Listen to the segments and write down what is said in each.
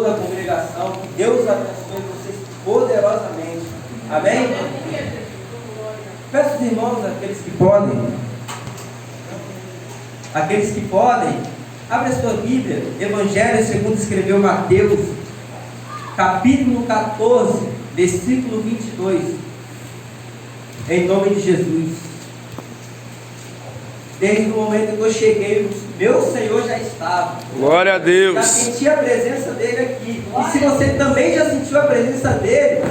toda a congregação. Que Deus abençoe vocês poderosamente. Amém? Peço aos irmãos, aqueles que podem, abre a sua Bíblia, Evangelho segundo escreveu Mateus, capítulo 14, versículo 22, em nome de Jesus. Desde o momento que eu cheguei, meu Senhor já estava. Glória a Deus. Já senti a presença dele aqui. E se você também já sentiu a presença dele,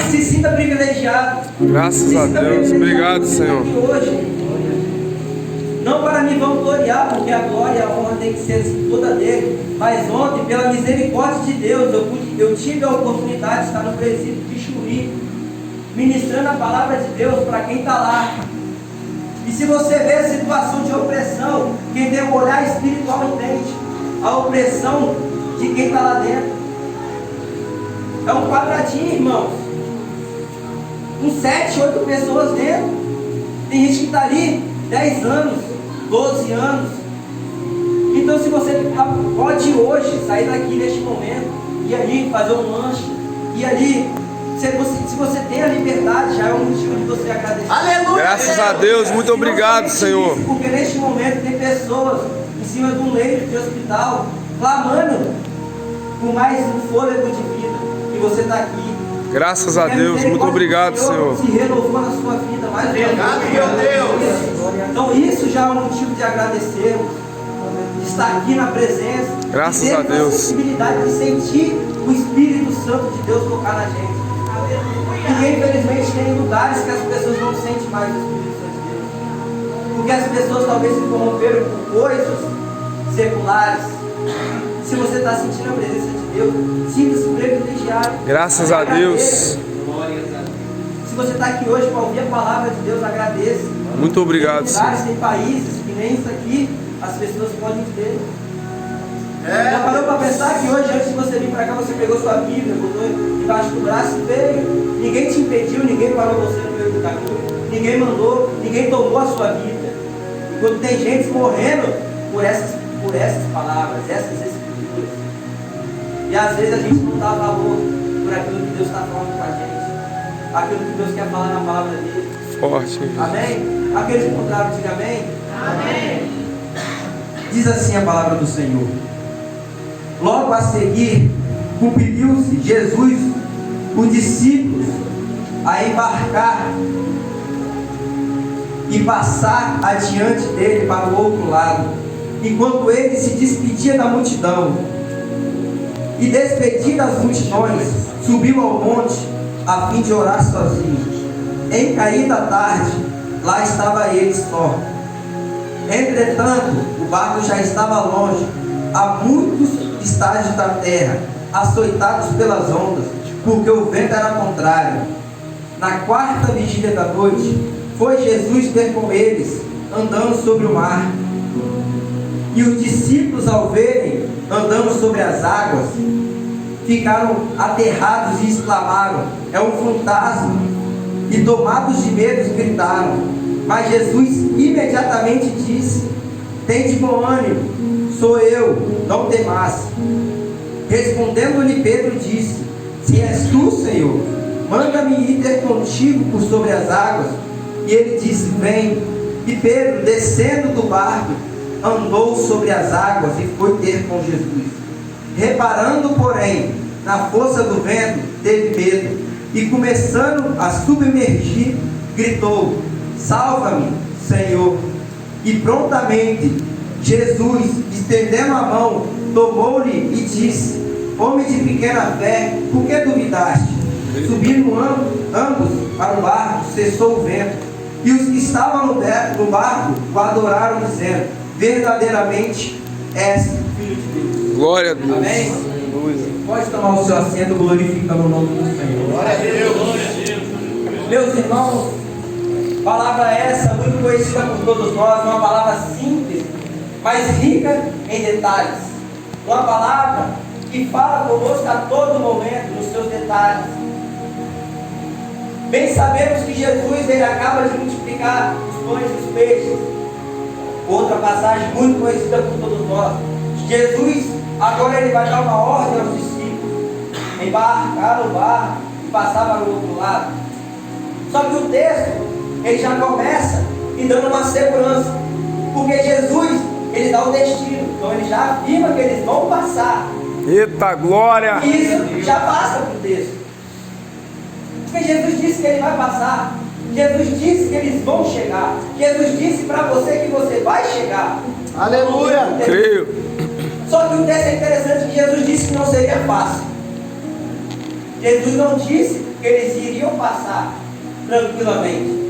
se sinta privilegiado. Graças a Deus. Obrigado, Senhor. Hoje, não para me vangloriar, porque a glória e a honra tem que ser toda dele. Mas ontem, pela misericórdia de Deus, eu tive a oportunidade de estar no presídio de Chuí, ministrando a palavra de Deus para quem está lá. E se você vê a situação de opressão, quem tem um olhar espiritual entende a opressão de quem está lá dentro. É um quadradinho, irmãos, com 7, 8 pessoas dentro. Tem gente que está ali 10 anos, 12 anos. Então, se você pode hoje sair daqui neste momento, ir ali fazer um lanche, ir ali, se você tem a liberdade, já é um motivo de você agradecer. Aleluia! Graças a Deus, muito obrigado, Senhor. Porque neste momento tem pessoas em cima de um leito de hospital, clamando por mais um fôlego de vida, e você está aqui. Graças a Deus, muito obrigado, Senhor. Se renovou na sua vida mais uma vez. Meu Deus! Então isso já é um motivo de agradecer, de estar aqui na presença. Graças a Deus. A possibilidade de sentir o Espírito Santo de Deus tocar na gente. Porque infelizmente tem lugares que as pessoas não sentem mais o Espírito Santo de Deus. Porque as pessoas talvez se corromperam por coisas seculares. Se você está sentindo a presença de Deus, sinta-se privilegiado. Graças a Deus. Se você está aqui hoje para ouvir a palavra de Deus, agradeça. Muito obrigado, Tem lugares, tem países que nem isso aqui as pessoas podem ter. Já parou para pensar que hoje, antes de você vir para cá, você pegou sua Bíblia, botou embaixo do braço e veio. Ninguém te impediu, ninguém parou você no meio do caminho, ninguém mandou, ninguém tomou a sua Bíblia. Enquanto tem gente morrendo por essas palavras, essas escrituras. E às vezes a gente não dá valor por aquilo que Deus está falando com a gente, aquilo que Deus quer falar na palavra dele. Forte. Amém? Aqueles que encontraram, diga amém. Amém. Diz assim a palavra do Senhor. Logo a seguir, compeliu-se Jesus, os discípulos, a embarcar e passar adiante dele para o outro lado, enquanto ele se despedia da multidão. E despedido das multidões, subiu ao monte a fim de orar sozinho. Em caída a tarde, lá estava ele só. Entretanto, o barco já estava longe, a muitos estágios da terra, açoitados pelas ondas, porque o vento era contrário. Na quarta vigília da noite, foi Jesus ter com eles, andando sobre o mar. E os discípulos, ao verem andando sobre as águas, ficaram aterrados e exclamaram: é um fantasma! E tomados de medo, gritaram. Mas Jesus imediatamente disse: tende bom ânimo, sou eu, não temas. Respondendo-lhe Pedro disse: se és tu, Senhor, manda-me ir ter contigo por sobre as águas. E ele disse: vem. E Pedro, descendo do barco, andou sobre as águas e foi ter com Jesus. Reparando, porém, na força do vento, teve medo, e começando a submergir, gritou: salva-me, Senhor. E prontamente Jesus, estendendo a mão, tomou-lhe e disse: homem de pequena fé, por que duvidaste? Subindo ambos para o barco, cessou o vento. E os que estavam no barco o adoraram, dizendo: verdadeiramente és Filho de Deus. Glória a Deus. Amém? Pode tomar o seu assento, glorificando o nome do Senhor. Glória a Deus. Meus irmãos, palavra essa muito conhecida por todos nós, uma palavra simples, mas rica em detalhes. Uma palavra que fala conosco a todo momento, nos seus detalhes. Bem sabemos que Jesus, ele acaba de multiplicar os pães e os peixes. Outra passagem muito conhecida por todos nós. Jesus, agora ele vai dar uma ordem aos discípulos. embarcaram no barco e passaram para o outro lado. Só que o texto, ele já começa e dando uma segurança, porque Jesus, ele dá o destino, então ele já afirma que eles vão passar. Eita glória! E isso já passa para o texto, porque Jesus disse que ele vai passar, Jesus disse que eles vão chegar, Jesus disse para você que você vai chegar. Aleluia! Creio. Só que o texto é interessante que Jesus disse que não seria fácil. Jesus não disse que eles iriam passar tranquilamente.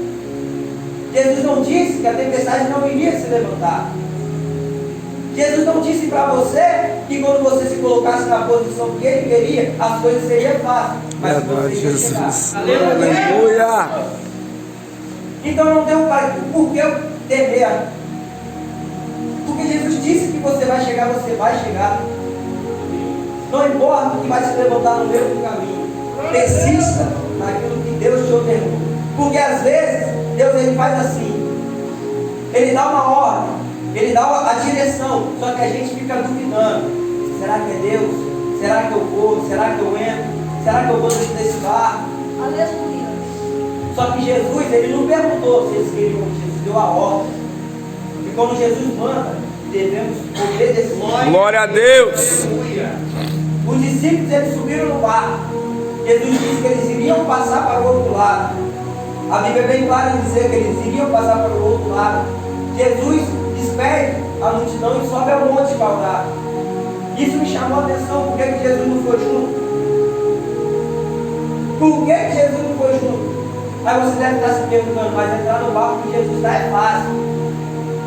Jesus não disse que a tempestade não iria se levantar. Jesus não disse para você que quando você se colocasse na posição que ele queria, as coisas seriam fáceis. Mas você iria Jesus. chegar. Aleluia! Então não tem por que eu temer. Porque Jesus disse que você vai chegar, você vai chegar. Não importa o que vai se levantar no meio do caminho. Persista naquilo que Deus te ordenou. Porque às vezes Deus ele faz assim. Ele dá uma ordem, ele dá a direção, só que a gente fica duvidando. Será que é Deus? Será que eu vou? Será que eu entro? Será que eu vou desse barco? Aleluia. Só que Jesus, ele não perguntou se eles queriam, Jesus deu a ordem. E quando Jesus manda, devemos obedecer. Glória a Deus! Os discípulos eles subiram no barco. Jesus disse que eles iriam passar para o outro lado. A Bíblia é bem clara em dizer que eles iriam passar para o outro lado. Jesus despede a multidão e sobe ao monte para orar. Isso me chamou a atenção. Por que Jesus não foi junto? Por que Jesus não foi junto? Aí você deve estar se perguntando, mas entrar no barco de Jesus é fácil.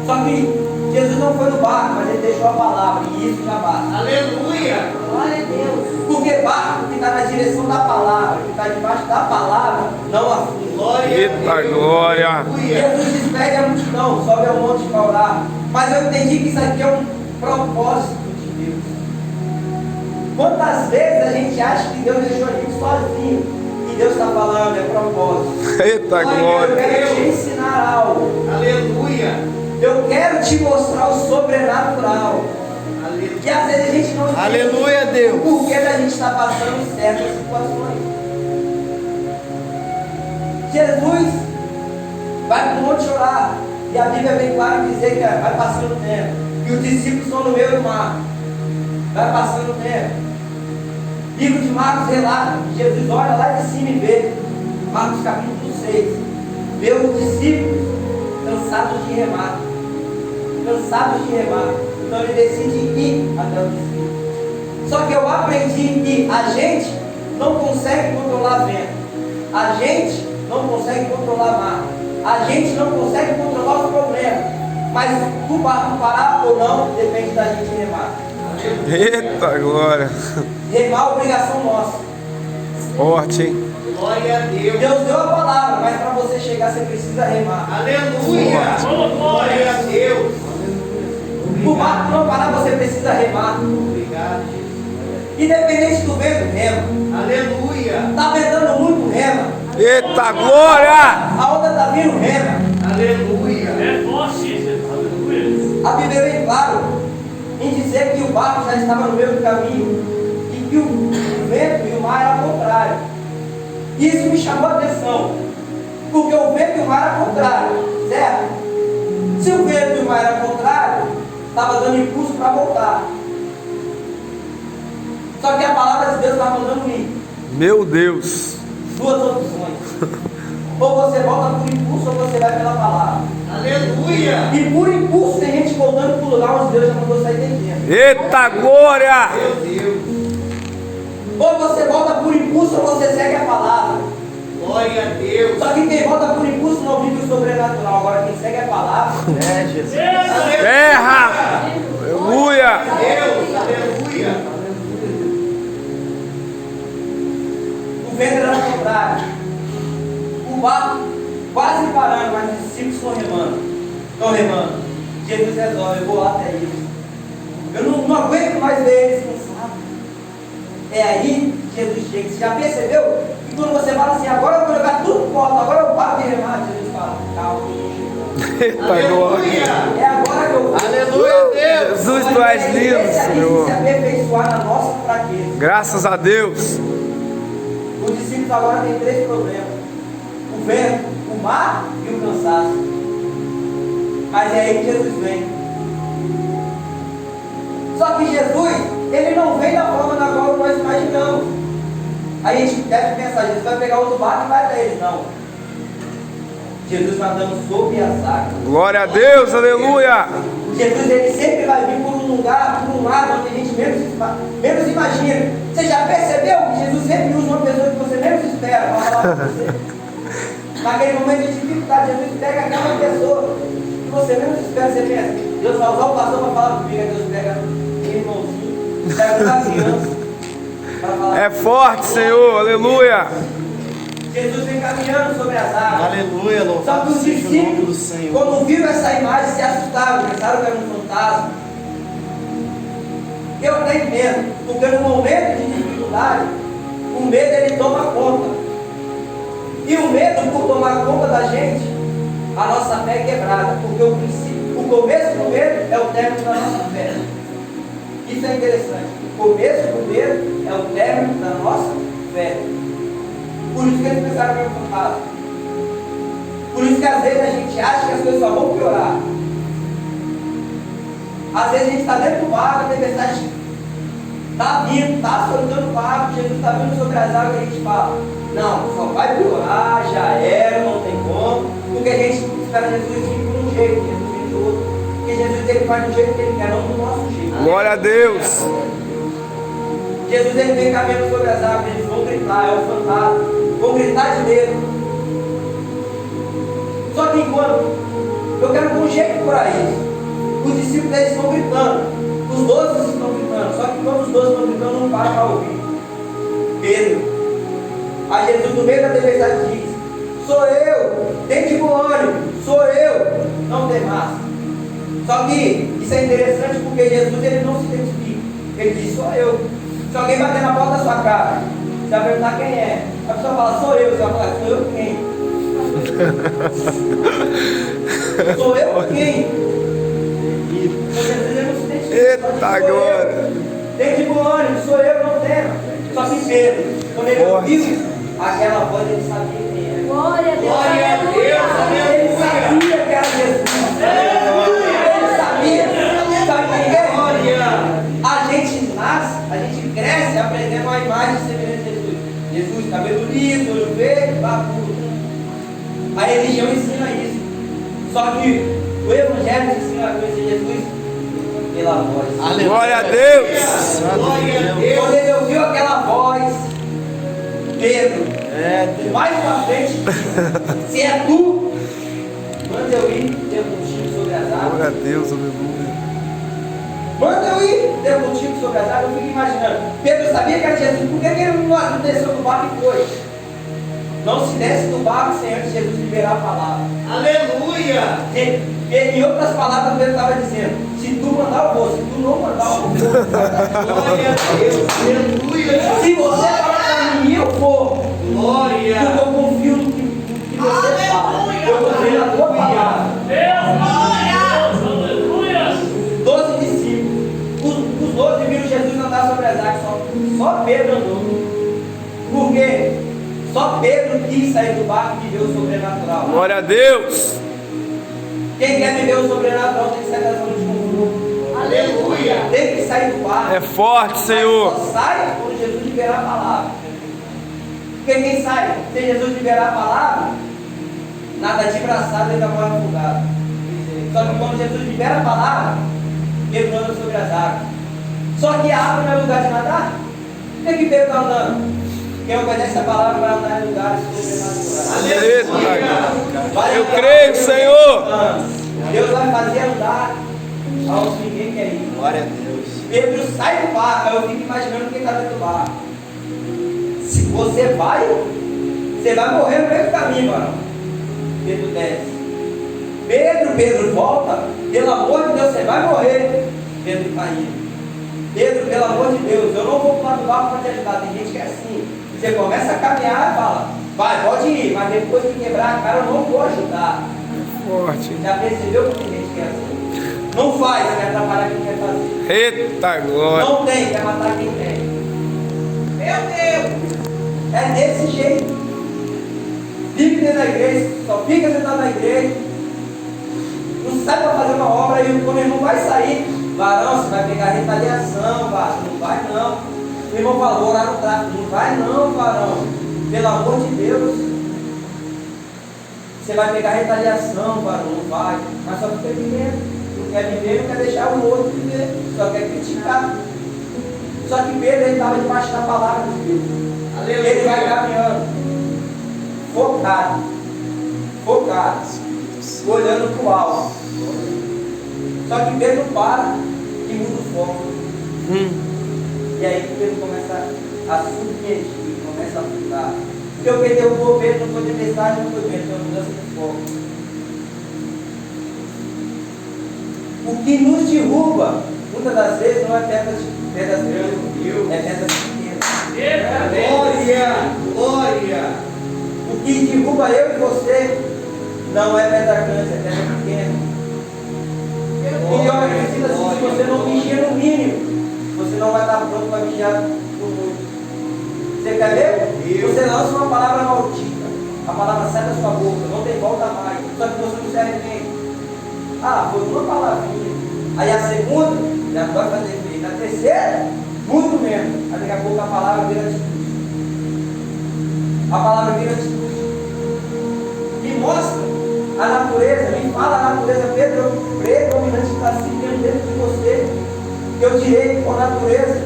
Só que Jesus não foi no barco, mas ele deixou a palavra, e isso já basta. Aleluia! Glória a Deus. Porque barco que está na direção da palavra, que está debaixo da palavra, não afunda. Eita glória! Jesus despede a multidão, sobe ao monte para orar. Mas eu entendi que isso aqui é um propósito de Deus. Quantas vezes a gente acha que Deus deixou a gente sozinho? E Deus está falando, é propósito. Eita Eu glória! quero te ensinar algo. Aleluia! Eu quero te mostrar o sobrenatural. E às vezes a gente não entende Aleluia, Deus! o porquê da gente estar passando em certas situações. Jesus vai para o monte orar. E a Bíblia é bem clara em dizer que vai passando o tempo. E os discípulos estão no meio do mar. Vai passando o tempo. Livro de Marcos relata que Jesus olha lá de cima e vê. Marcos capítulo 6. Vê os discípulos cansados de remar. Cansados de remar. Então ele decide ir até os discípulos. Só que eu aprendi que a gente não consegue controlar vento. A gente não consegue controlar mar. A gente não consegue controlar os problemas. Mas do barco parar ou não, depende da gente remar. Eita glória! Remar é obrigação nossa. Forte, hein? Glória a Deus! Deus deu a palavra, mas para você chegar você precisa remar. Aleluia! Glória a Deus! O barco não parar, você precisa remar. Obrigado, Jesus. Independente do vento, rema. Aleluia! Está ventando muito, rema. Eita glória! A onda está vindo, rema. Aleluia! É forte, Jesus. Aleluia. A Bíblia é bem claro em dizer que o barco já estava no meio do caminho e que o vento e o mar eram contrários. Isso me chamou a atenção, porque o vento e o mar eram contrários, certo? Se o vento e o mar eram contrários, estava dando impulso para voltar. Só que a palavra de Deus estava mandando ir. Meu Deus! Duas opções. Ou você volta por impulso ou você vai pela palavra. Aleluia! E por impulso tem gente voltando para o lugar onde Deus já mandou sair de dentro. Eita glória! Meu Deus! Ou você volta por impulso ou você segue a palavra. Glória a Deus! Só que quem volta por impulso não vive o sobrenatural. Agora quem segue a palavra É, Jesus! Terra! Aleluia! Deus! Aleluia! o vento era ao contrário. O barco quase parando, mas os discípulos estão remando. Estão remando. Jesus resolve, eu vou lá até eles. Eu não aguento mais ver eles cansados. É aí que Jesus chega. Você já percebeu? Que quando você fala assim, agora eu vou jogar tudo fora, agora eu paro de remar, Jesus fala, calma, Eita glória! é agora que eu vou. Aleluia, Deus! Jesus, tu és lindo, Esse aqui Senhor. se aperfeiçoar na nossa fraqueza. Graças a Deus! discípulos agora têm 3 problemas: o vento, o mar e o cansaço. Mas é aí que Jesus vem. Só que Jesus, ele não vem da forma na qual nós imaginamos. Aí a gente deve pensar: Jesus vai pegar outro barco e vai até eles. Não. Jesus vai andando sobre as águas. Glória a Deus, aleluia. Jesus, ele sempre vai vir por um lugar, por um lado onde a gente menos imagina. Você já percebeu que Jesus sempre usa uma pessoa que você menos espera para falar com você? Naquele momento de dificuldade, Jesus pega aquela pessoa que você menos espera. Você pensa: Deus vai usar o pastor para falar comigo. Aí Deus pega aquele irmãozinho, pega uma criança para falar. É forte, Senhor, aleluia. Jesus vem caminhando sobre as águas. Aleluia, Só que louvado os seja o nome do discípulos, Senhor. quando viram essa imagem, se assustaram, pensaram que era um fantasma. Eu até entendo, porque no momento de dificuldade, o medo ele toma conta. E o medo, por tomar conta da gente, a nossa fé é quebrada, porque o começo do medo é o término da nossa fé. Isso é interessante. O começo do medo é o término da nossa fé. Por isso que eles pensaram que era um fantasma. Por isso que às vezes a gente acha que as coisas só vão piorar. Às vezes a gente está dentro do barco, a tempestade está vindo, está soltando o barco, Jesus está vindo sobre as águas e a gente fala: não, só vai piorar, já era, não tem como. Porque a gente espera Jesus vir por um jeito, Jesus vir de outro. Porque Jesus ele faz do jeito que ele quer, não do nosso jeito. Glória a Deus. Jesus ele vem caminhando sobre as águas, eles vão gritar: é o fantasma. Vão gritar de medo. Só que enquanto eu quero conjecturar isso, os discípulos eles estão gritando, os 12 estão gritando. Só que quando os 12 estão gritando, não para para ouvir. Pedro, a Jesus no meio da tempestade diz: sou eu, tem de bom ânimo, sou eu, não temas. Só que isso é interessante porque Jesus ele não se identifica. Ele diz: sou eu. Se alguém bater na porta da sua casa, você vai perguntar quem é. A pessoa fala: sou eu. Você vai falar: sou eu quem? Sou eu quem? Eita glória. Tem de bom ânimo, sou eu, não tema. Só que Pedro, quando ele ouviu aquela voz, ele sabia quem era. Glória a Deus. Glória a Deus, Ele sabia que era Jesus. Ele sabia. Sabe por quê? A gente nasce, a gente cresce aprendendo a imagem semelhante de Jesus. Jesus, cabelo liso, olho verde, barbudo. A religião ensina isso. Só que o Evangelho ensina a conhecer Jesus pela voz. Glória a Deus. Glória a Deus. Quando ele ouviu aquela voz, Pedro, mais pra frente, disse: se é tu, manda eu ir ter contigo sobre as águas. Glória a Deus, aleluia. Manda eu ir ter contigo sobre as águas. Eu fico imaginando, Pedro sabia que era Jesus, por que ele não desceu do barco e foi? Não se desce do barco sem antes Jesus liberar a palavra. Aleluia. Em outras palavras, Pedro estava dizendo: se tu mandar, eu vou. Se tu não mandar, eu vou. Glória a Deus. Aleluia. Se você falar para mim, eu vou. Glória. Porque eu confio no que você fala. Eu confio na tua palavra. Deus, aleluia. 12 discípulos. Os 12 viram Jesus andar sobre as águas. Só Pedro andou. Por quê? Só Pedro quis sair do barco e viver o sobrenatural. Glória a Deus. Quem quer viver o sobrenatural tem que sair da zona de conforto. Aleluia. Tem que sair do barco. É forte, Senhor. Só sai quando Jesus liberar a palavra. Porque quem sai, se Jesus liberar a palavra, nada de braçada ainda morre afogado. Só que quando Jesus libera a palavra, Pedro anda sobre as águas. Só que a água não é lugar de nadar. Por que Pedro está andando? Quem obedece a palavra vai andar em lugares sobrenaturais. Eita. Eu creio, Senhor. Deus vai fazer andar aonde ninguém quer ir. Glória a Deus. Pedro sai do barco, aí eu fico imaginando quem está dentro do barco. Se você vai morrer no meio do caminho, mano. Pedro desce. Pedro volta. Pelo amor de Deus, você vai morrer. Pedro está indo. Pedro, pelo amor de Deus, eu não vou pular do barco para te ajudar. Tem gente que é assim. Você começa a caminhar e fala: vai, pode ir, mas depois de quebrar a cara eu não vou ajudar. Forte. Já percebeu que tem gente que é assim? Não faz, quer atrapalhar quem quer fazer. Eita glória. Não tem, quer matar quem tem. Meu Deus! É desse jeito. Vive dentro da igreja, só fica sentado na igreja. Não sai para fazer uma obra e quando o irmão vai sair, varão, você vai pegar retaliação, varão. Não vai não. O irmão falou lá no tráfico, não vai não, varão. Pelo amor de Deus. Você vai pegar retaliação, varão, não vai. Mas só fica vivendo. Não quer viver, não quer deixar o outro viver. Só quer criticar. Só que Pedro, ele estava debaixo da palavra de Deus. Ele vai caminhando. Focado. Olhando para o alto. Só que Pedro para e muda o foco. E aí Pedro começa a submergir, começa a afundar. Porque o que derrubou Pedro não foi tempestade, não foi vento, foi mudança de foco. O que nos derruba, muitas das vezes, não é pedras grandes, é pedras pequenas. Glória! O que derruba eu e você não é pedra grande, é pedra pequena. E olha, precisa assim, se você não vigia no mínimo, você não vai estar pronto para vigiar no muito. Você quer ver? Você lança uma palavra maldita, a palavra sai da sua boca, não tem volta mais, só que você não se arrepende. Ah, foi uma palavrinha. Aí a segunda, já vai fazer efeito. A terceira, muito menos. Aí daqui a pouco a palavra vira atitude. A palavra vira atitude. Me mostra a natureza, me fala a natureza predominante que está se criando dentro de você. Que eu direi com a natureza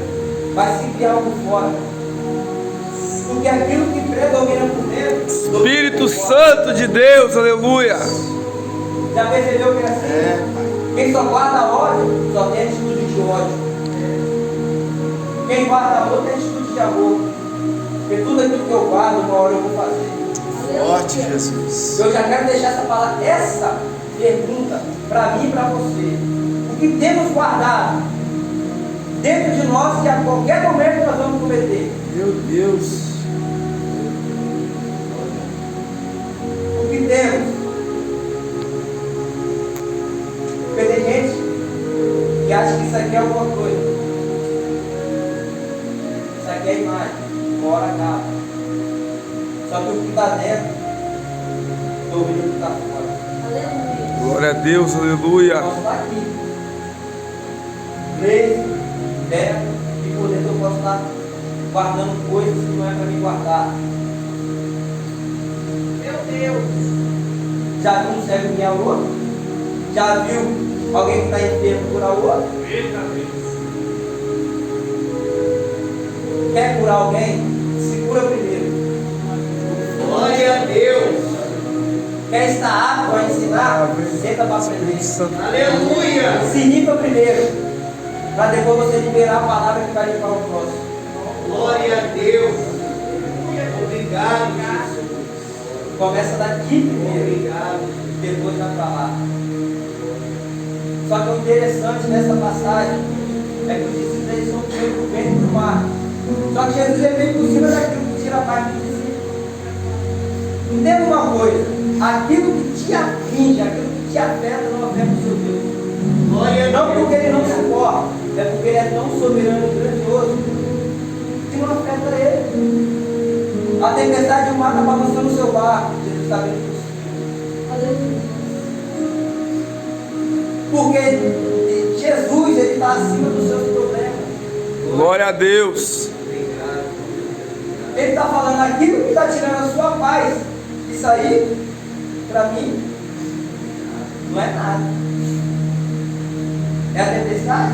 vai se criar algo fora. Porque aquilo que predomina por dentro. Espírito Santo de Deus, aleluia. Já percebeu que é assim? Quem só guarda ódio, só tem atitude de ódio. Quem guarda amor tem atitude de amor. Porque tudo aquilo que eu guardo, uma hora eu vou fazer. Forte, Jesus. Eu já quero deixar essa pergunta para mim e para você. O que temos guardado dentro de nós que a qualquer momento nós vamos cometer? Meu Deus. O que temos? Porque tem gente que acha que isso aqui é alguma coisa. Isso aqui é imagem, uma hora acaba. Só que o que está dentro, domina o que está fora. Aleluia. Glória a Deus, aleluia. Nós está aqui. Leio, terra e por dentro eu posso estar guardando coisas que não é para mim guardar. Meu Deus! Já viu um cego guiar o outro? Já viu alguém que está enfermo curar o outro? Quer curar alguém? Se cura primeiro. Glória a Deus. Quer estar apto a ensinar? Senta para aprender. Aleluia. Se limpa primeiro, para depois você liberar a palavra que vai limpar o próximo. Glória a Deus. Obrigado, Jesus. Começa daqui primeiro, Obrigado. depois vai para lá. Só que o interessante nessa passagem é que os discípulos eles são pegos por dentro do mar. Só que Jesus ele veio por cima daquilo que tira a paz dos discípulos. Entenda uma coisa, aquilo que te atinge, aquilo que te afeta, não afeta o seu Deus. Glória a Não Deus. porque ele não suporta, é porque ele é tão soberano e grandioso que não afeta ele. A tempestade do mar está balançando o seu barco, Jesus está vendo por cima. Aleluia. Porque Jesus ele está acima dos seus problemas. Glória a Deus. Ele está falando aquilo que está tirando a sua paz. Isso aí, para mim, não é nada. É a tempestade?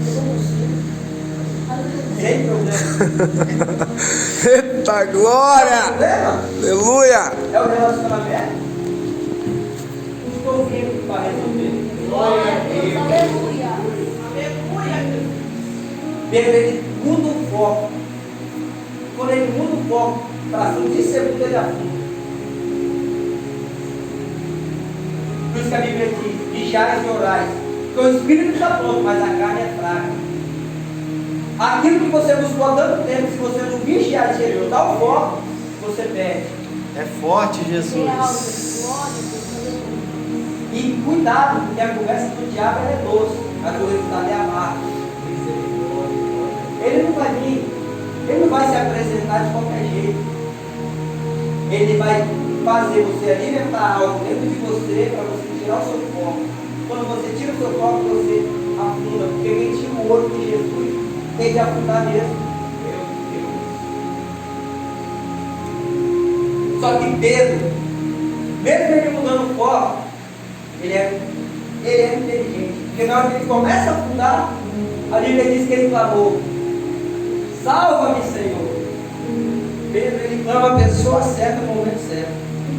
Eu não consigo. Sem problema. Eita glória. Problema? Aleluia. É o relacionamento? Estou vindo para resolver. Glória a Deus. Aleluia. Pedro ele muda o foco. Quando ele muda o foco para cima, de segundo ele afunda. Por isso que a Bíblia diz: vigiais e orais. Porque o espírito está pronto, mas a carne é fraca. Aquilo que você buscou há tanto tempo, se você não vigiar e mudar o foco, você perde. É forte, Real, Jesus. glória a Deus. Aleluia. E cuidado, porque a conversa do diabo é doce, a curiosidade é amarga. Ele não vai vir, ele não vai se apresentar de qualquer jeito. ele vai fazer você alimentar algo dentro de você para você tirar o seu foco. Quando você tira o seu foco, você afunda, porque quem tira o ouro de Jesus tem que afundar mesmo. Só que Pedro, mesmo ele mudando o foco, ele é inteligente. Porque na hora que ele começa a afundar, a Bíblia diz que ele clamou: salva-me, Senhor. Pedro, ele clama a pessoa certa no momento certo.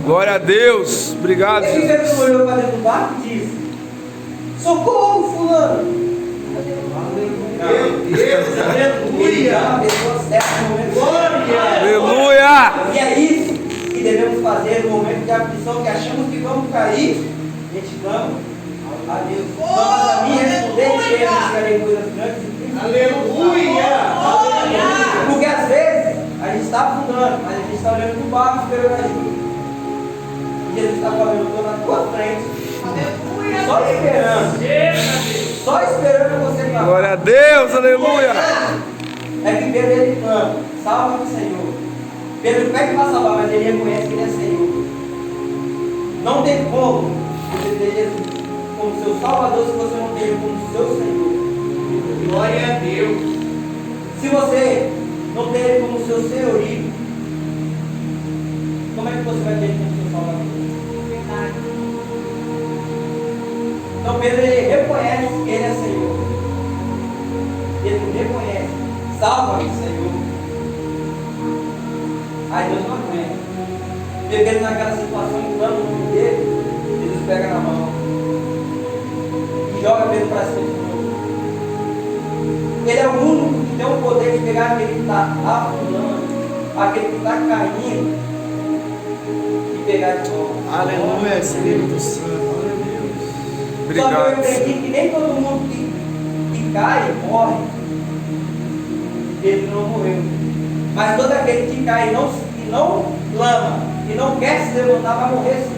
Glória a Deus. Obrigado, E Jesus. Pedro olhou para dentro do barco e disse: socorro, fulano. Meu Deus, aleluia. A pessoa certa no momento certo. Glória. Aleluia. E é isso que devemos fazer no momento de aflição, que achamos que vamos cair. A gente clama a Deus. Clama a mim, responder, que eu buscarei coisas grandes e principais. Aleluia. Porque às vezes a gente está afundando, mas a gente está olhando para o barco esperando ajuda. E Jesus está falando: eu estou na tua frente. Só esperando. Só esperando você clamar. Glória a Deus. Aleluia. É que Pedro ele clama: salva-me, Senhor. Pedro pede para salvar, mas ele reconhece que ele é Senhor. Não tem como você ter Jesus como seu Salvador se você não tem Ele como seu Senhor. Glória a Deus. Se você não tem Ele como seu senhorio, como é que você vai ter Ele como seu Salvador? Então Pedro ele reconhece que Ele é Senhor. Ele reconhece: salva-me, Senhor. Aí Deus não aguenta. Pedro naquela situação, enquanto o nome dele, Jesus pega na mão e joga Pedro para cima de novo. Ele é o único que tem o poder de pegar aquele que está afundando, aquele que está caindo, e pegar de volta. Aleluia, Espírito Santo. Glória a Deus. Só que eu Obrigado. entendi que nem todo mundo que cai morre. Pedro não morreu. Mas todo aquele que cai e não clama, e não quer se levantar, vai morrer sim.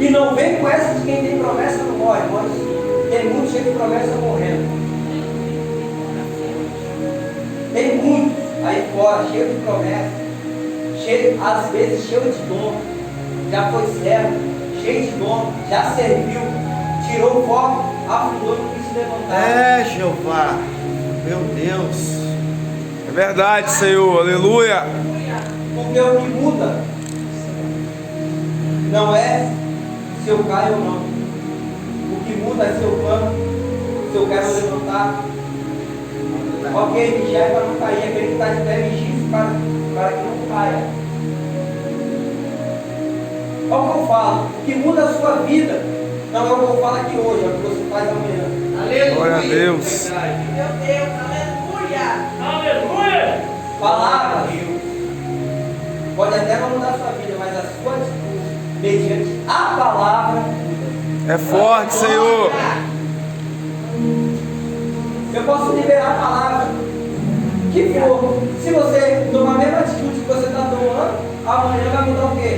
E não vem com essa de quem tem promessa não morre, morre sim. Tem muitos cheios de promessa morrendo. Tem muitos aí fora, cheio de promessa, cheio, às vezes cheio de dom. Já foi servo, cheio de dom, já serviu, tirou o foco, afundou e não quis se levantar. É, Jeová. Meu Deus. É verdade, Senhor. Aleluia. Porque o que muda não é se eu caio ou não. O que muda é se eu clamo, se eu quero levantar. Ok, vigiar é para não cair. Aquele que está de pé, vigia para que não caia. Olha o que eu falo. O que muda a sua vida não é o que eu falo aqui hoje, é o que você faz amanhã. Aleluia. Glória a Deus. Meu Deus, aleluia. Aleluia. Palavras pode até não mudar a sua vida, mas a sua atitude, mediante a palavra, muda. É forte, Senhor. Eu posso liberar a palavra que for. Se você tomar a mesma atitude que você está tomando, amanhã vai mudar o quê?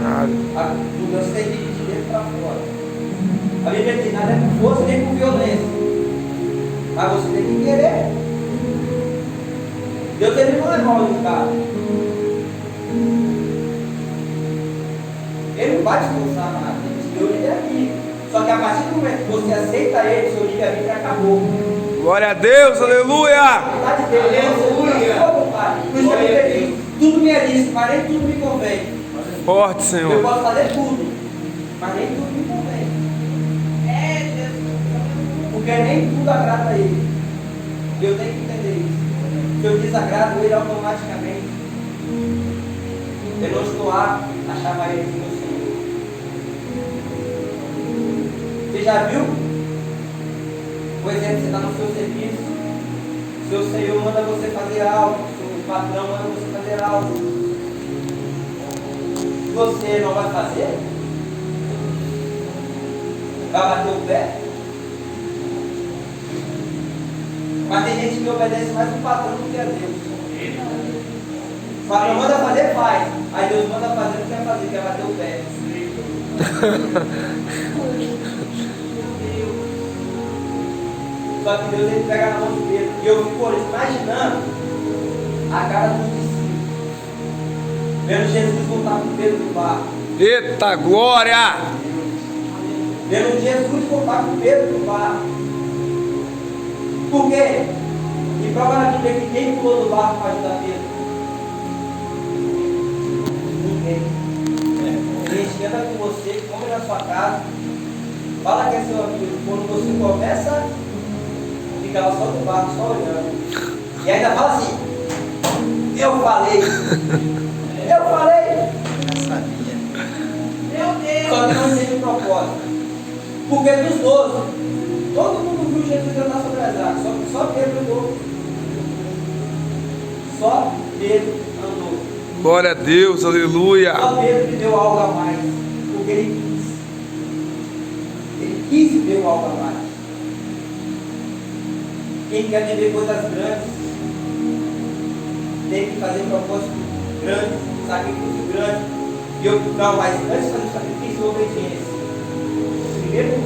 Nada. A mudança tem que ir de dentro para fora. A Bíblia diz: nada é por força nem por violência, mas você tem que querer. Deus ele não é mal educado. Ele não vai te forçar nada. Ele te deu o livre-arbítrio. Só que a partir do momento que você aceita ele, seu livre-arbítrio acabou. Glória a Deus. Aleluia. A vontade dele é você, a sua vontade. Por isso que a Bíblia diz: tudo me é lícito, mas nem tudo me convém. Forte, Eu Senhor. posso fazer tudo, mas nem tudo me convém. É, Jesus. Porque nem tudo agrada a ele. Eu tenho que entender isso. Se eu desagrado ele automaticamente, eu não estou apto a chamar ele de meu Senhor. Você já viu? Por exemplo, você está no seu serviço, seu Senhor manda você fazer algo, seu patrão manda você fazer algo. Você não vai fazer? Vai bater o pé? Mas tem gente que obedece mais o patrão do que a Deus. O patrão manda fazer, faz. Aí Deus manda fazer, não quer fazer, quer bater o pé. Só que Deus ele pega na mão de Pedro. E eu fico imaginando a cara dos discípulos. Vendo Jesus voltar com Pedro do barco. Eita glória! Vendo Jesus voltar com Pedro do barco. Por quê? E prova na Bíblia que quem pulou do barco para ajudar Pedro? Ninguém. Gente, anda com você, come na sua casa, fala que é seu amigo. Quando você começa, fica lá só no barco, só olhando. E ainda fala assim: eu falei. Eu falei. Meu Deus. Só que não teve um propósito. Porque dos 12, todo mundo viu Jesus andar sobre as águas. Só Pedro andou. Só Pedro andou. Glória a Deus, aleluia! Só Pedro viveu algo a mais. Porque ele quis. Ele quis viver algo a mais. Quem quer viver coisas grandes tem que fazer propósito grande, sacrifício grande. E eu, não, mas antes de fazer o sacrifício, obediência. Em primeiro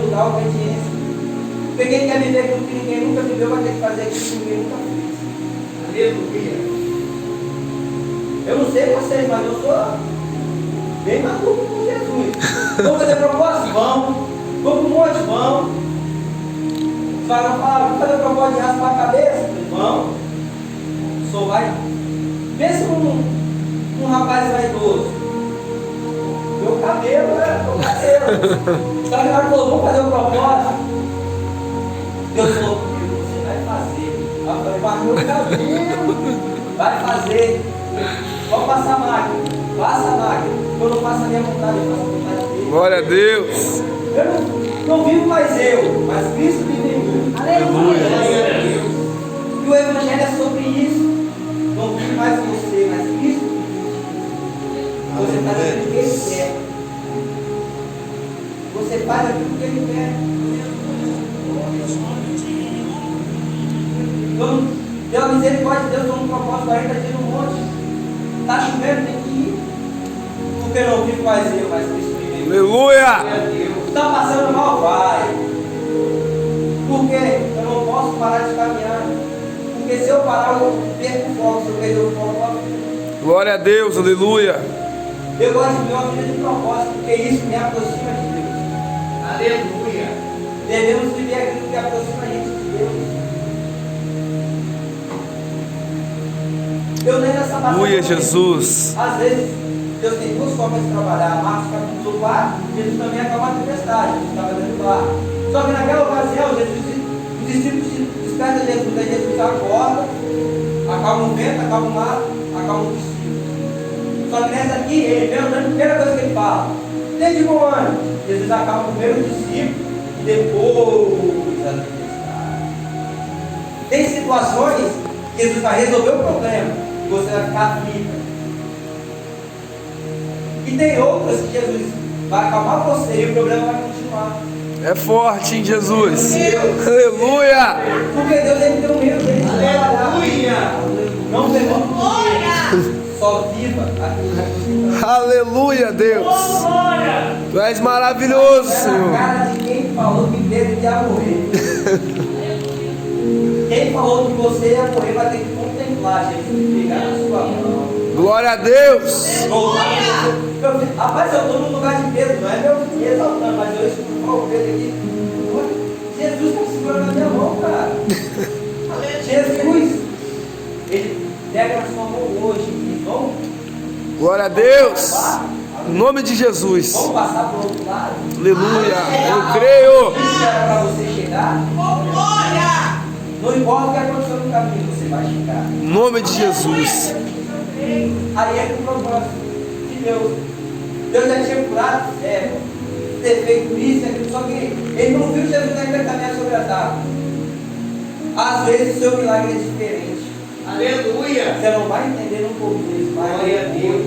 lugar, obediência. Porque quem quer viver aquilo que ninguém nunca viveu vai ter que fazer aquilo que ninguém nunca fez. Aleluia. Eu não sei vocês, mas eu sou bem maduro com Jesus. Vamos fazer propósito? Vamos. Vamos para um monte? Vamos. Os caras falam, vamos fazer propósito de raspar a cabeça? Vamos. Só vai. Pensa num rapaz vaidoso. Meu cabelo é meu cabelo. Só que na hora que falou, vamos fazer um propósito. Deus falou, você vai fazer. Eu falei, mas meu cabelo vai fazer. Vamos passar a máquina. Passa a máquina. Eu não faço a minha vontade, eu faço a vontade dele. Glória a Deus! Eu não vivo mais eu, mas Cristo vive em mim. Aleluia! E o Evangelho é sobre isso. Não vive mais você, mas Cristo vive em mim. Você faz aquilo que Ele quer. Você faz aquilo que Ele quer. Então, deu a misericórdia de Deus, deu um propósito 40 dias no monte. Está chovendo, tem que ir. Porque não vivo mais eu, mas Cristo vive em mim. Aleluia! Está passando mal, vai. Por quê? Eu não posso parar de caminhar. Porque se eu parar, eu perco o foco. Se eu perder o foco, eu perco. Glória a Deus, aleluia! Eu gosto de viver uma vida de propósito, porque isso me aproxima de Deus. Aleluia. Devemos viver aquilo que aproxima a gente de Deus. Eu nem nessa batalha. Aleluia, Jesus! Às vezes, Deus tem duas formas de trabalhar. Marcos capítulo 4, Jesus também acalma a tempestade. Jesus estava dentro do mar. Só que naquela ocasião, os discípulos despertam Jesus. Aí Jesus acorda, acalma o vento, acalma o mar, acalma os discípulos. Só que nessa aqui, ele vem andando, a primeira coisa que ele fala: tem de bom ânimo. Jesus acalma primeiro o discípulo e depois a tempestade. Tem situações que Jesus vai resolver o problema e você vai ficar aflito. E tem outras que Jesus vai acalmar você e o problema vai continuar. É forte em Jesus! Aleluia! Porque Deus ele tem um medo dele de trabalhar. Aleluia. Não pergunte Glória. só viva aquilo que você Aleluia, Deus! Glória! Tu és maravilhoso, está na Senhor! cara de quem falou que Pedro ia morrer. Quem falou que você ia morrer vai ter que contemplar Jesus, pegar na sua mão. Glória a Deus! Rapaz, eu estou no lugar de Pedro, não é meu exaltando, mas eu escuto o Pedro aqui. Jesus está segurando a minha mão, cara. Jesus, ele pega na sua mão hoje e vamos. Glória a Deus! Em nome de Jesus! Vamos passar para o outro lado. Aleluia! Eu creio! Isso era para você chegar. Glória. Não importa o que aconteceu no caminho, você vai chegar. Em nome de Jesus! Aí é o propósito de Deus. Deus já tinha curado ter feito isso, aquilo, só que ele não viu Jesus ainda caminhar sobre as águas. Às vezes o seu milagre é diferente. Aleluia. Você não vai entender no começo, mas Glória a Deus.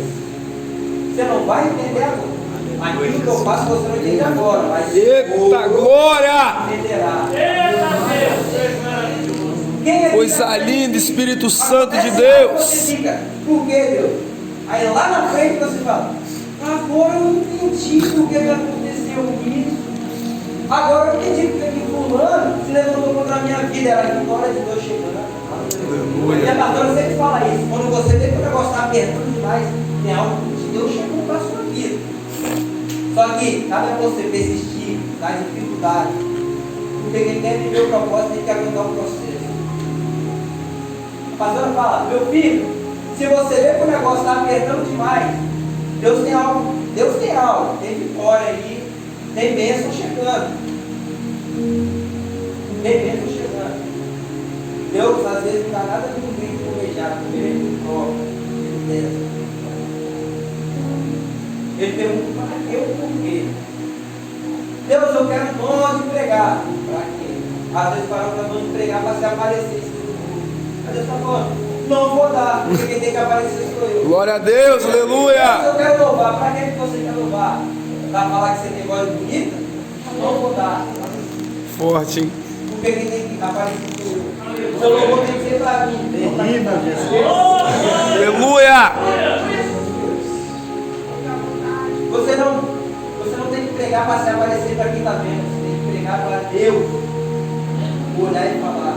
você não vai entender agora. Aquilo que eu faço você não entende agora, mas Eita glória! entenderá. Eita Quem é que Coisa tá- linda, Espírito Santo de Acontece, Deus! Você fica, por que Deus? Aí lá na frente você fala, agora eu entendi por que aconteceu isso. Agora eu entendi porque que fulano se levantou contra a minha vida. Era a vitória de Deus chegando. E a pastora sempre fala isso. Quando você vê que o negócio está apertando demais, tem algo que Deus chegou para a sua vida. Só que cabe a você persistir nas dificuldades. Porque quem quer viver o propósito tem que aguentar o processo. A pastora fala, meu filho, se você vê que o negócio está apertando demais, Deus tem algo, tem vitória aí, tem bênção chegando. Tem bênção chegando. Deus às vezes não dá nada de um grito correjado, ele pergunta para que o porquê. Deus, eu quero dom de pregar. Para quê? Às vezes paramos para dom de pregar para se aparecer. Mas Deus está falando, não vou dar, porque quem tem que aparecer sou eu. Glória a Deus, aleluia. Deus, eu quero louvar. Para que você quer louvar? Para falar que você tem voz bonita? Não vou dar. Forte, hein? Porque quem tem que aparecer sou eu. O seu louvor tem que ser para mim. Terrível, Jesus. Aleluia. Você não tem que pregar para se aparecer para quem está vendo. Você tem que pregar para Deus. Olhar e falar.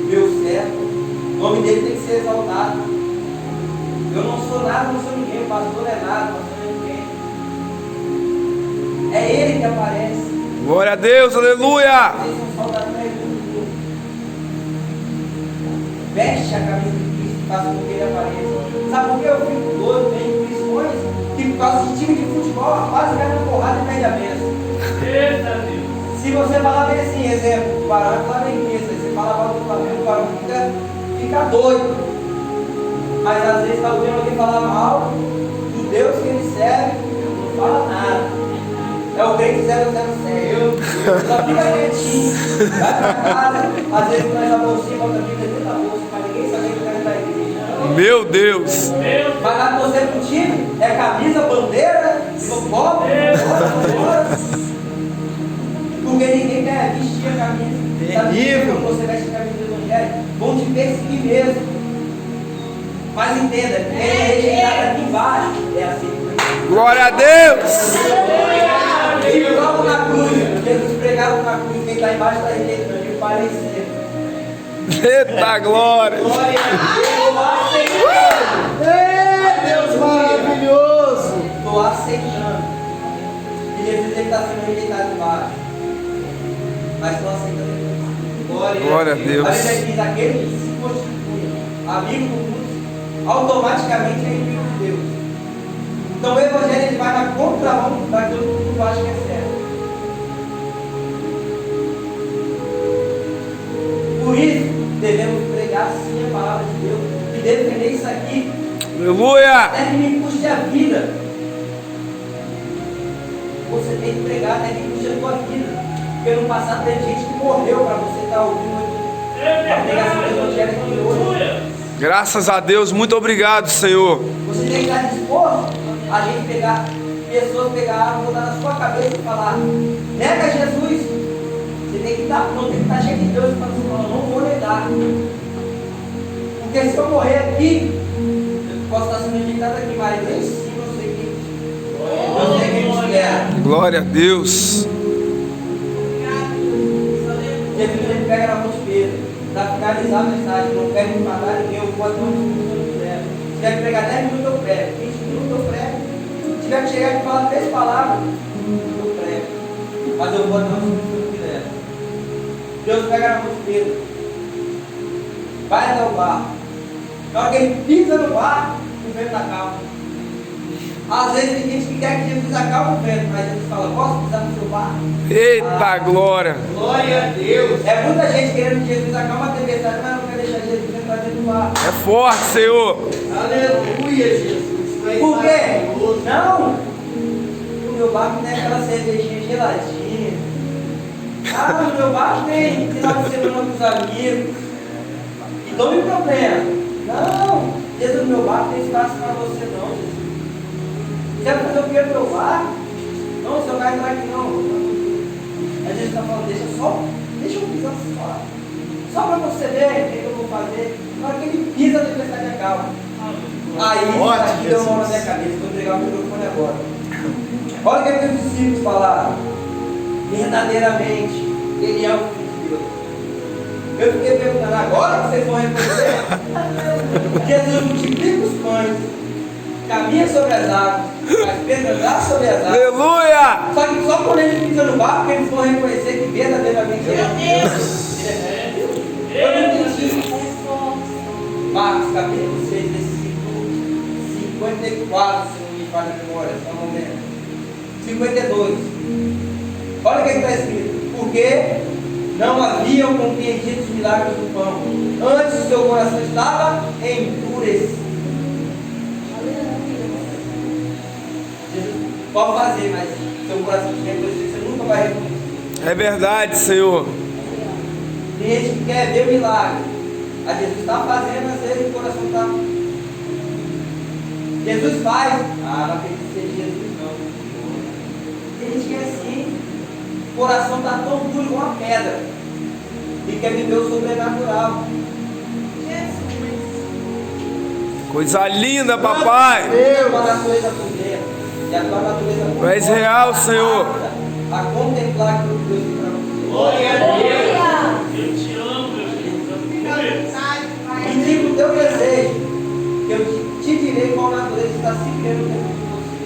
Meu servo, o nome dele tem que ser exaltado. Eu não sou nada, não sou ninguém. O pastor é nada, o pastor é ninguém. É ele que aparece. Glória a Deus, aleluia. Vocês são soldados da igreja. Veste a camisa de Cristo e faz com que ele apareça. Sabe por que eu fico doido? Tem cristãos que por causa de time de futebol quase ganham uma porrada e perde a bênção. Se você falar bem assim, exemplo, o Barão é flamenguista, você fala mal do Flamengo, o Barão fica doido. Mas às vezes está ouvindo alguém falar mal do Deus que ele serve, não fala nada. É o crente 007. Só fica quietinho, vai pra casa, às vezes nós a bolsinha, bota a Bíblia dentro da bolsa, mas ninguém sabe que está dentro da igreja. Meu Deus. Mas lá você pro time, é camisa, bandeira, copo, porque ninguém quer vestir a camisa. Terrível. Quando você veste a camisa do evangelho, vão te perseguir mesmo. Mas entenda, quem é rejeitado aqui embaixo é assim. Glória a Deus. Eles colocam na cruz, Jesus pregava na cruz, quem está embaixo está rejeitando, e parecia. Eita glória. Glória a Deus. Deus maravilhoso. Estou aceitando. E Jesus está sendo rejeitado embaixo. Mas estou aceitando ele. Glória a Deus. A Bíblia diz, aquele que se constitui amigo do mundo, automaticamente é inimigo de Deus. Então o Evangelho ele vai na contramão daquilo que o mundo acha que é certo. Por isso, devemos pregar sim a palavra de Deus e defender isso aqui. Aleluia. Até que me custe a vida. Você tem que pregar até que custe a tua vida. Porque no passado teve gente que morreu para você estar ouvindo a pregação do Evangelho aqui hoje. Graças a Deus, muito obrigado, Senhor. Você tem que estar disposto a gente pegar, pessoas pegar água, botar na sua cabeça e falar, nega Jesus. Você tem que estar pronto, tem que estar cheio de Deus e falar assim, não vou negar. Porque se eu morrer aqui, eu posso estar sendo rejeitado aqui, mas lá em cima eu sei quem me espera. Glória a Deus. Jesus ele pega na mão de Pedro, para finalizar a mensagem, não quero matar ninguém, eu posso não quiser. Se tiver que pregar 10 minutos eu prego, 20 minutos eu prego. Se tiver que chegar aqui e falar 3 palavras, eu prego. Mas eu vou até onde eu quiser. Deus pega na mão de Pedro, vai até o barco. Na hora que ele pisa no barco, o vento acalma. Às vezes tem gente que quer que Jesus acalme o vento, mas Jesus fala, posso pisar no seu barco? Eita glória. Glória a Deus. É muita gente querendo que Jesus acalme a tempestade, mas não quer deixar Jesus entrar dentro do barco. É forte, Senhor. Aleluia, Jesus. Tu és Por quê? maravilhoso. Não! O meu barco tem aquela cervejinha geladinha. Ah, no meu barco tem final de semana com os amigos. Então me problema. Não! Dentro do meu barco tem espaço para você não, Jesus. Você vai fazer o que no meu barco? Não, você não vai entrar aqui não. A gente está falando, deixa eu pisar só para você ver o que eu vou fazer. Na hora que ele pisa, a tempestade acalma. Aí, isso aqui deu uma na minha cabeça, vou entregar o microfone agora. Olha o que os discípulos falaram. Verdadeiramente, Ele é o Filho de Deus. Eu fiquei perguntando, agora vocês vão reconhecer? Jesus multiplica os pães, caminha sobre as águas, as pedras dá sobre as águas. Aleluia! Só que só quando ele pisa no barco, eles vão reconhecer que verdadeiramente ele é Deus. Eu não entendi. Marcos capítulo 6, versículo 54, se não me falha a memória, só um momento. 52. Olha o que está escrito. Porque não haviam compreendido os milagres do pão. Antes o seu coração estava endurecido. Jesus pode fazer, mas seu coração estiver endurecido, você nunca vai reconhecer. É verdade, Senhor. Tem gente que quer ver o milagre. A Jesus está fazendo, às vezes o coração está. Jesus faz. Não acredito ser Jesus, não. Tem gente que é assim. O coração está tão duro como uma pedra. E quer viver o sobrenatural. Coisa linda, papai. A tua natureza por dentro. E a tua natureza por Tu és fora real, está Senhor. apta a contemplar aquilo que Deus tem para você. Glória a Deus. Eu te amo, meu Jesus. E diga o teu desejo, que eu te direi qual natureza está se criando dentro de você.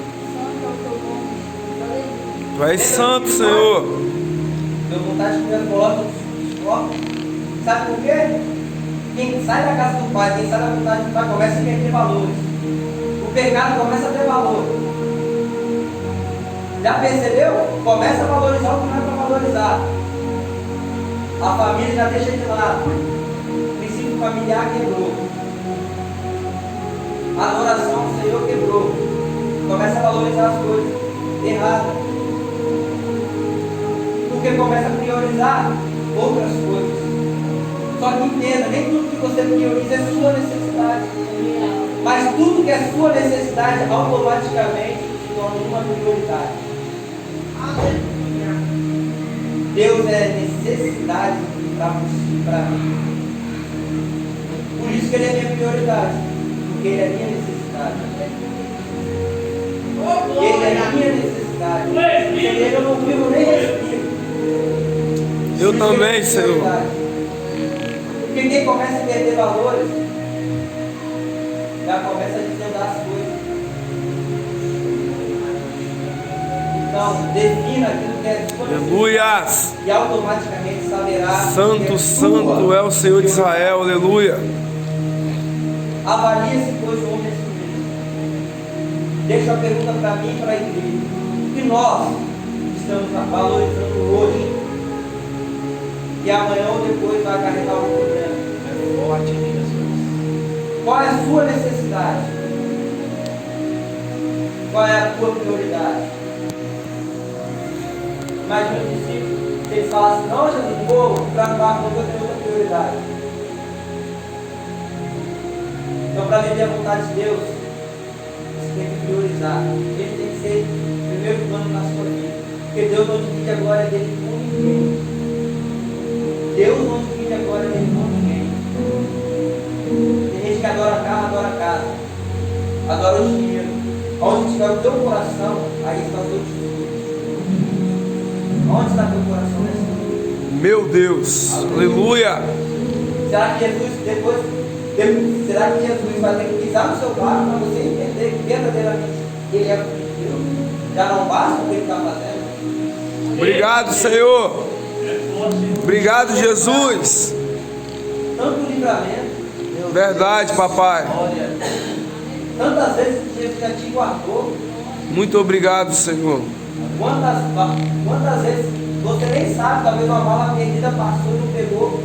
Tu és santo, Senhor. Deu vontade de comer as bolachas dos corpos. Sabe por quê? Quem sai da casa do Pai, quem sai da vontade do Pai, começa a inverter valores. O pecado começa a ter valor. Já percebeu? Começa a valorizar o que não é para valorizar. A família já deixa de lado. O princípio familiar quebrou. A adoração ao Senhor quebrou. Começa a valorizar as coisas erradas. Porque começa a priorizar outras coisas. Só que entenda, nem tudo que você prioriza é sua necessidade. Mas tudo que é sua necessidade automaticamente se torna uma prioridade. Deus é necessidade para você, para mim. Por isso que Ele é minha prioridade. Porque Ele é minha necessidade. Ele é a minha necessidade. Sem Ele eu não vivo nem respiro. Eu também, Senhor. Porque quem começa a perder valores, já começa a desandar as coisas. Então, defina aquilo que é disponível. Aleluias. E automaticamente saberá. Santo, que é santo sua. é o Senhor de Israel. Aleluia. Avalie-se, pois, o homem a si mesmo. Deixa a pergunta para mim e para a igreja. O que nós estamos valorizando hoje? E amanhã ou depois vai carregar algum problema. Qual é a sua necessidade? Qual é a tua prioridade? Imagina o discípulo, se ele falasse, não, Jesus, vou preocupar com outra prioridade. Então, para viver a vontade de Deus, você tem que priorizar. Ele tem que ser o primeiro plano na sua vida. Porque Deus não divide a glória dele com ninguém. Deus não divide a glória dele com ninguém. Tem gente que adora carro, adora casa, adora o dinheiro. Onde estiver o teu coração, aí está o teu tesouro. Onde está teu coração nesse mundo? Meu Deus. Aleluia. Será que Jesus vai ter que pisar no seu barco para você entender que verdadeiramente Ele é o Filho de Deus? Já não basta o que Ele está fazendo? Obrigado, Senhor. Obrigado, Jesus. Tanto livramento. Verdade, papai. Olha, tantas vezes que Jesus já te guardou. Muito obrigado, Senhor. Quantas vezes você nem sabe, talvez uma bala perdida passou e não pegou.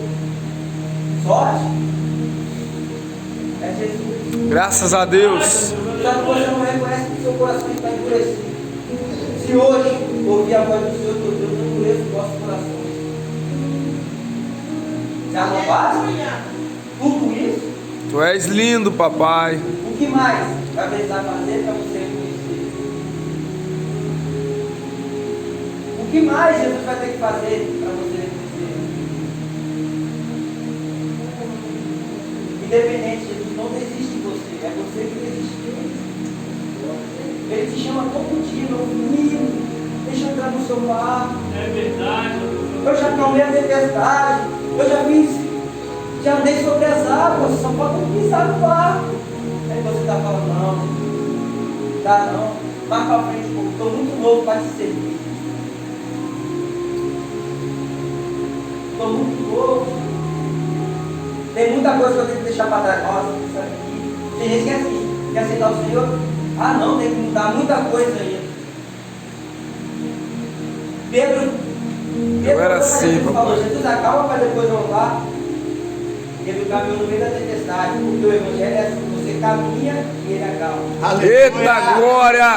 Sorte. É Jesus. Graças a Deus. Só que você não reconhece que o seu coração está endurecido. Se hoje ouvir a voz do Senhor, teu Deus, eu endureço o vosso coração. Já não basta? Tudo isso? Tu és lindo, papai. O que mais vai precisar fazer para você reconhecer? O que mais Jesus vai ter que fazer para você reconhecer? Independente, Jesus não desiste de você, é você que desiste dele. Ele te chama todo dia, meu filho, deixa eu entrar no seu barco. É verdade, eu já acalmei a tempestade, eu já andei sobre as águas, só falta pisar no barco. Aí você está falando, não, dá não, mais para frente, estou muito novo para te servir. Estou muito novo. Tem muita coisa que eu tenho que deixar para trás. Nossa, isso aqui. Tem gente que é assim, quer aceitar o Senhor. Ah não, tem que mudar muita coisa ainda. Pedro era assim, falou, Jesus acalma para depois voltar. Ele caminhou no meio da tempestade, porque o Evangelho é assim, você caminha e ele acalma. Eita glória!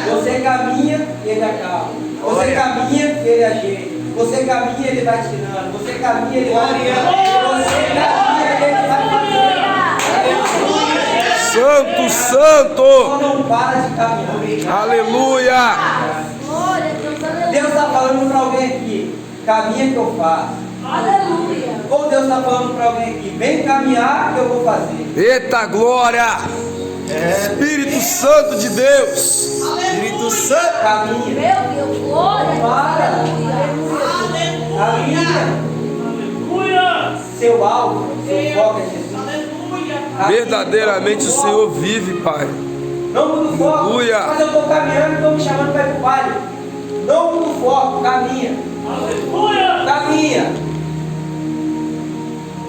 Você caminha e ele acalma. Você caminha e ele ajeita. Você caminha e ele vai tirando. Você caminha e ele vai tirando. Você caminha e ele vai fazendo. Santo, santo! Só não para de caminhar. Aleluia! Deus está falando para alguém aqui, caminha que eu faço. Aleluia. Ou Deus está falando para alguém aqui, vem caminhar que eu vou fazer. Eita glória! Espírito Santo de Deus! Espírito Santo. Caminha. Meu Deus, glória. Para. Aleluia. Caminha. Aleluia! Seu alvo, seu foco é Jesus. Caminha. Verdadeiramente o Senhor vive, Pai. Não muda o foco. Aleluia. Mas eu estou caminhando e estão me chamando para ir para o vale. Não muda o foco, caminha. Aleluia! Caminha.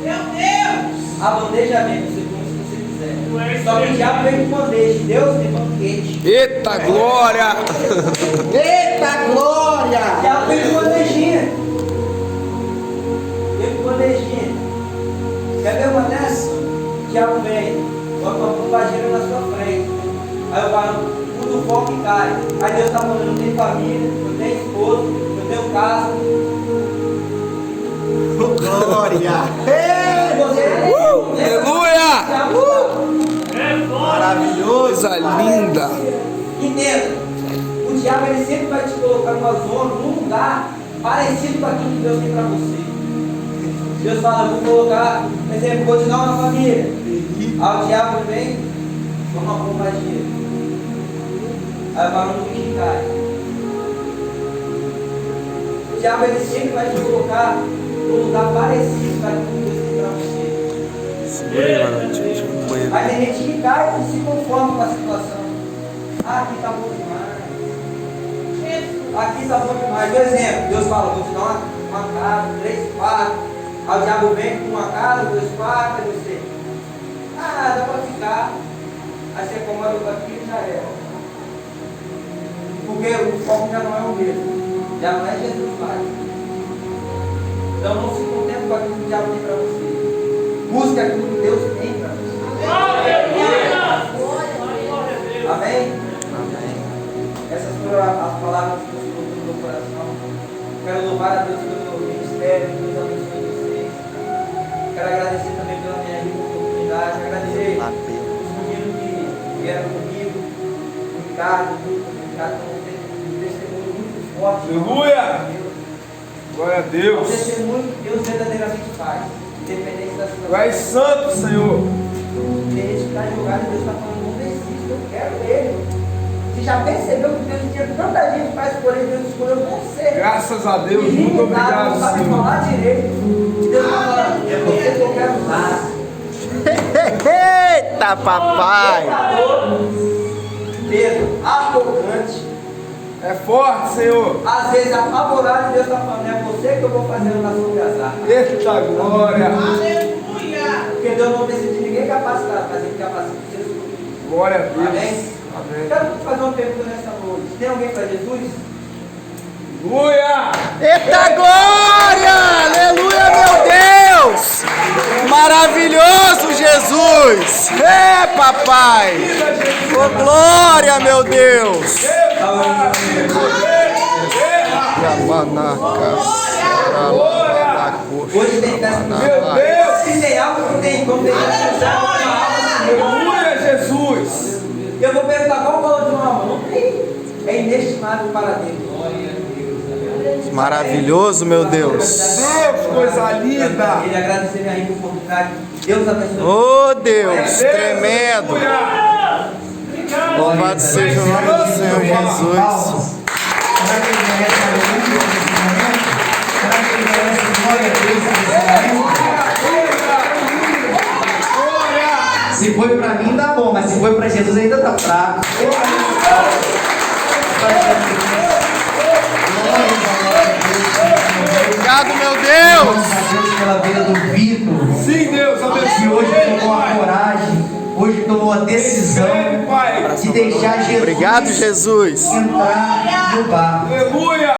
Meu Deus! A bandeja vem, você come se você Tu és quiser. Só que o diabo vem com bandeja, Deus tem banquete. Eita glória! Eita glória. O diabo vem com bandejinha. Vem com bandejinha. Quer ver uma dessa? O diabo vem, bota uma bombageira na sua frente. Aí eu falo, muda o foco e cai. Aí Deus está falando, eu tenho família, eu tenho esposo, eu tenho casa. Glória. E você, Aleluia! É glória! Maravilhoso. Coisa linda! Entenda, o diabo ele sempre vai te colocar numa zona, num lugar parecido com aquilo que Deus tem para você. Deus fala, vou colocar, por exemplo, vou te dar uma família. Aí o diabo vem, toma uma bombadia. Aí o barulho do bicho cai. O diabo ele sempre vai te colocar num lugar parecido com aquilo que Deus tem para você. Aí tem gente que cai e se conforma com a situação. Ah, aqui está bom demais. Aqui está bom demais. Por exemplo, Deus fala, vou te dar uma casa, 3 quartos. Aí o diabo vem com uma casa, 2 quartos, aí você. Ah, dá para ficar. Aí você acomoda com aquilo e já é. Porque o foco já não é o mesmo. Já não é Jesus mais. Então não se contente com aquilo que o diabo tem para você. Busque aquilo que Deus tem para você. Aleluia! Amém? Amém. Essas foram as palavras que Deus colocou no meu coração. Quero louvar a Deus pelo ministério, que Deus abençoe vocês. Quero agradecer também pela minha rica oportunidade. Agradecer os meninos que vieram comigo, o Ricardo, tem um testemunho muito forte. Aleluia! Glória a Um Deus! testemunho que Deus verdadeiramente faz, independente da situação. Tu és santo, Senhor! Tem gente que está jogado e Deus está falando, não desista, eu quero ele. Você já percebeu que Deus tinha tanta gente para escolher, Deus escolheu você. Graças a Deus, muito Ilimitado, obrigado, não sabe Senhor. falar direito. E Deus está falando, é você que eu quero usar. Eita papai. Pedro, arrogante, É forte, Senhor! às vezes apavorado, Deus está falando, é você que eu vou fazer andar sobre as águas. Eita glória! Aleluia! Porque Deus não precisa de ninguém capacitado, mas Ele capacita Jesus. Glória a Deus! Amém? Amém! Quero te fazer uma pergunta nessa noite. Tem alguém para Jesus? Aleluia! Eita glória. Aleluia, meu Deus. Maravilhoso Jesus. É papai. Oh glória, meu Deus. Hoje tem festa no Meu Deus! Se tem algo que tem, como tem Aleluia, Jesus! eu vou perguntar qual o valor de uma alma? Não tem. É inestimável para Deus. Glória a Deus. Maravilhoso, meu Deus. Deus, coisa linda! Ele agradecer minha rica oportunidade. Deus abençoe. Oh Deus, tremendo. Aleluia! Louvado seja o nome do Senhor Jesus. Para quem merece a luz, foi pra mim, tá bom, mas se foi pra Jesus, ainda tá fraco. Obrigado, meu Deus. Pela vida do Vitor. Sim, Deus, Que hoje tomou a coragem, hoje tomou a decisão de deixar Jesus Obrigado, Jesus. entrar no barco. Aleluia.